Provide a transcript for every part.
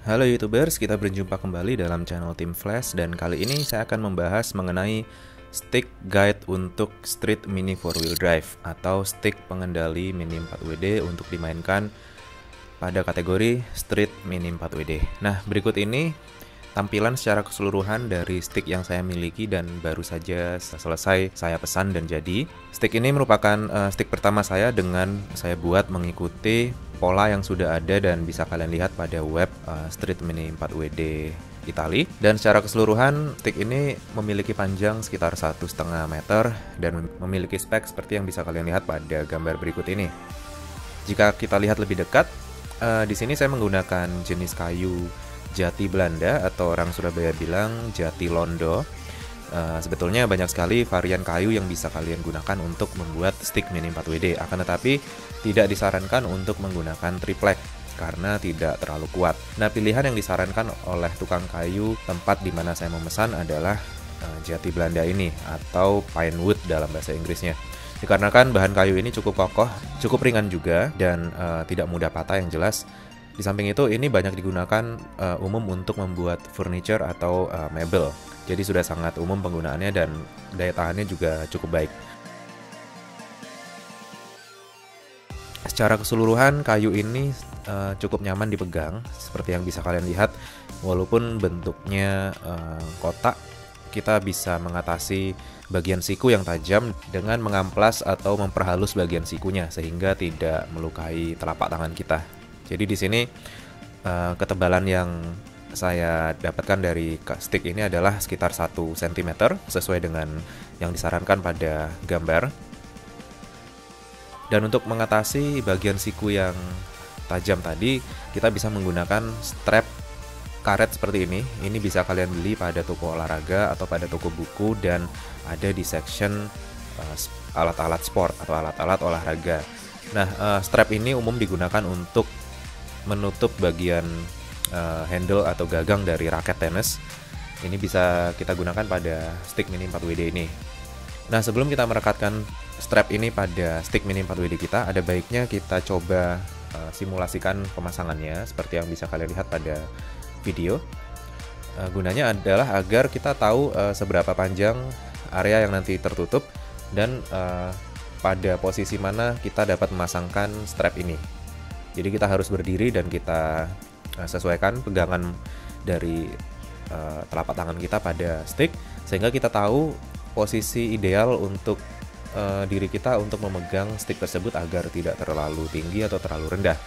Halo YouTubers, kita berjumpa kembali dalam channel Tim Flash dan kali ini saya akan membahas mengenai stick guide untuk Street Mini 4-wheel drive atau stick pengendali Mini 4WD untuk dimainkan pada kategori Street Mini 4WD. Nah, berikut ini tampilan secara keseluruhan dari stick yang saya miliki dan baru saja selesai saya pesan dan jadi. Stick ini merupakan stick pertama saya dengan saya buat mengikuti pola yang sudah ada dan bisa kalian lihat pada web Street Mini 4WD Italy. Dan secara keseluruhan stick ini memiliki panjang sekitar 1,5 meter dan memiliki spek seperti yang bisa kalian lihat pada gambar berikut ini. Jika kita lihat lebih dekat, di sini saya menggunakan jenis kayu jati Belanda atau orang Surabaya bilang jati Londo. Sebetulnya banyak sekali varian kayu yang bisa kalian gunakan untuk membuat stick Mini 4WD. Akan tetapi tidak disarankan untuk menggunakan triplek karena tidak terlalu kuat. Nah, pilihan yang disarankan oleh tukang kayu tempat di mana saya memesan adalah jati Belanda ini atau pine wood dalam bahasa Inggrisnya. Dikarenakan bahan kayu ini cukup kokoh, cukup ringan juga dan tidak mudah patah yang jelas. Di samping itu, ini banyak digunakan umum untuk membuat furniture atau mebel. Jadi sudah sangat umum penggunaannya dan daya tahannya juga cukup baik. Secara keseluruhan, kayu ini cukup nyaman dipegang, seperti yang bisa kalian lihat. Walaupun bentuknya kotak, kita bisa mengatasi bagian siku yang tajam dengan mengamplas atau memperhalus bagian sikunya sehingga tidak melukai telapak tangan kita. Jadi di sini ketebalan yang saya dapatkan dari stick ini adalah sekitar 1 cm sesuai dengan yang disarankan pada gambar. Dan untuk mengatasi bagian siku yang tajam tadi, kita bisa menggunakan strap karet seperti ini. Ini bisa kalian beli pada toko olahraga atau pada toko buku dan ada di section alat-alat sport atau alat-alat olahraga. Nah, strap ini umum digunakan untuk menutup bagian handle atau gagang dari raket tenis. Ini bisa kita gunakan pada stick Mini 4WD ini. Nah, sebelum kita merekatkan strap ini pada stick Mini 4WD kita, ada baiknya kita coba simulasikan pemasangannya seperti yang bisa kalian lihat pada video. Gunanya adalah agar kita tahu seberapa panjang area yang nanti tertutup dan pada posisi mana kita dapat memasangkan strap ini. Jadi kita harus berdiri dan kita sesuaikan pegangan dari telapak tangan kita pada stick sehingga kita tahu posisi ideal untuk diri kita untuk memegang stick tersebut agar tidak terlalu tinggi atau terlalu rendah.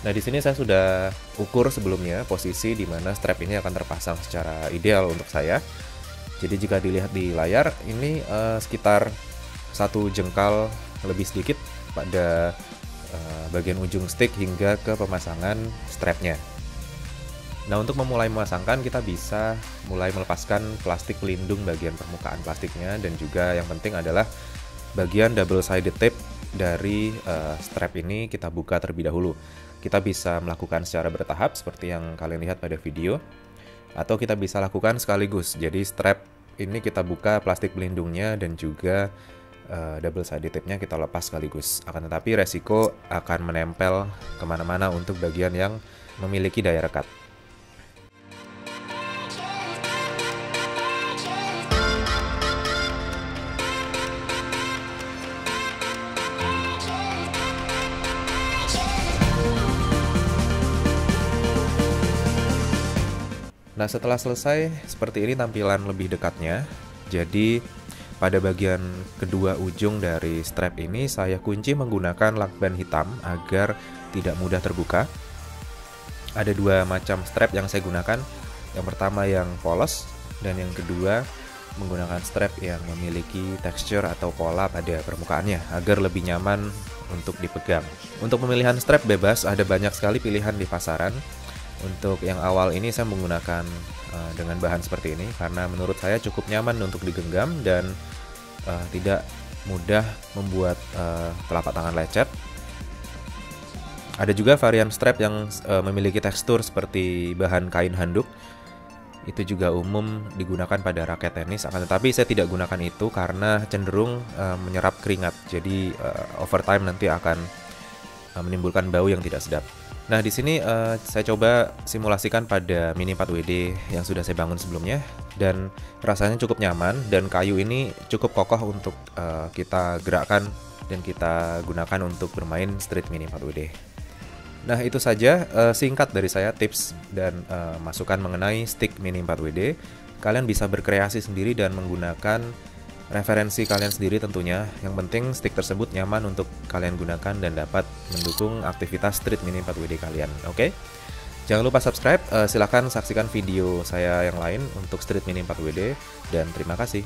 Nah, di sini saya sudah ukur sebelumnya posisi di mana strap ini akan terpasang secara ideal untuk saya. Jadi jika dilihat di layar ini sekitar 1 jengkal lebih sedikit pada bagian ujung stick hingga ke pemasangan strapnya. Nah, untuk memulai memasangkan kita bisa mulai melepaskan plastik pelindung bagian permukaan plastiknya dan juga yang penting adalah bagian double sided tape dari strap ini kita buka terlebih dahulu. Kita bisa melakukan secara bertahap seperti yang kalian lihat pada video atau kita bisa lakukan sekaligus. Jadi strap ini kita buka plastik pelindungnya dan juga double sided tape-nya kita lepas sekaligus. Akan tetapi resiko akan menempel kemana-mana untuk bagian yang memiliki daya rekat. Nah, setelah selesai, seperti ini tampilan lebih dekatnya. Jadi pada bagian kedua ujung dari strap ini saya kunci menggunakan lakban hitam agar tidak mudah terbuka. Ada 2 macam strap yang saya gunakan. Yang pertama yang polos dan yang kedua menggunakan strap yang memiliki tekstur atau pola pada permukaannya agar lebih nyaman untuk dipegang. Untuk pemilihan strap bebas ada banyak sekali pilihan di pasaran. Untuk yang awal ini saya menggunakan dengan bahan seperti ini karena menurut saya cukup nyaman untuk digenggam dan tidak mudah membuat telapak tangan lecet. Ada juga varian strap yang memiliki tekstur seperti bahan kain handuk. Itu juga umum digunakan pada raket tenis, akan tetapi saya tidak gunakan itu karena cenderung menyerap keringat. Jadi over time nanti akan menimbulkan bau yang tidak sedap. Nah, di sini saya coba simulasikan pada Mini 4WD yang sudah saya bangun sebelumnya, dan rasanya cukup nyaman, dan kayu ini cukup kokoh untuk kita gerakkan dan kita gunakan untuk bermain Street Mini 4WD. Nah, itu saja singkat dari saya tips dan masukan mengenai stick Mini 4WD. Kalian bisa berkreasi sendiri dan menggunakan referensi kalian sendiri tentunya. Yang penting stick tersebut nyaman untuk kalian gunakan dan dapat mendukung aktivitas Street Mini 4WD kalian. Oke? Jangan lupa subscribe, silahkan saksikan video saya yang lain untuk Street Mini 4WD, dan terima kasih.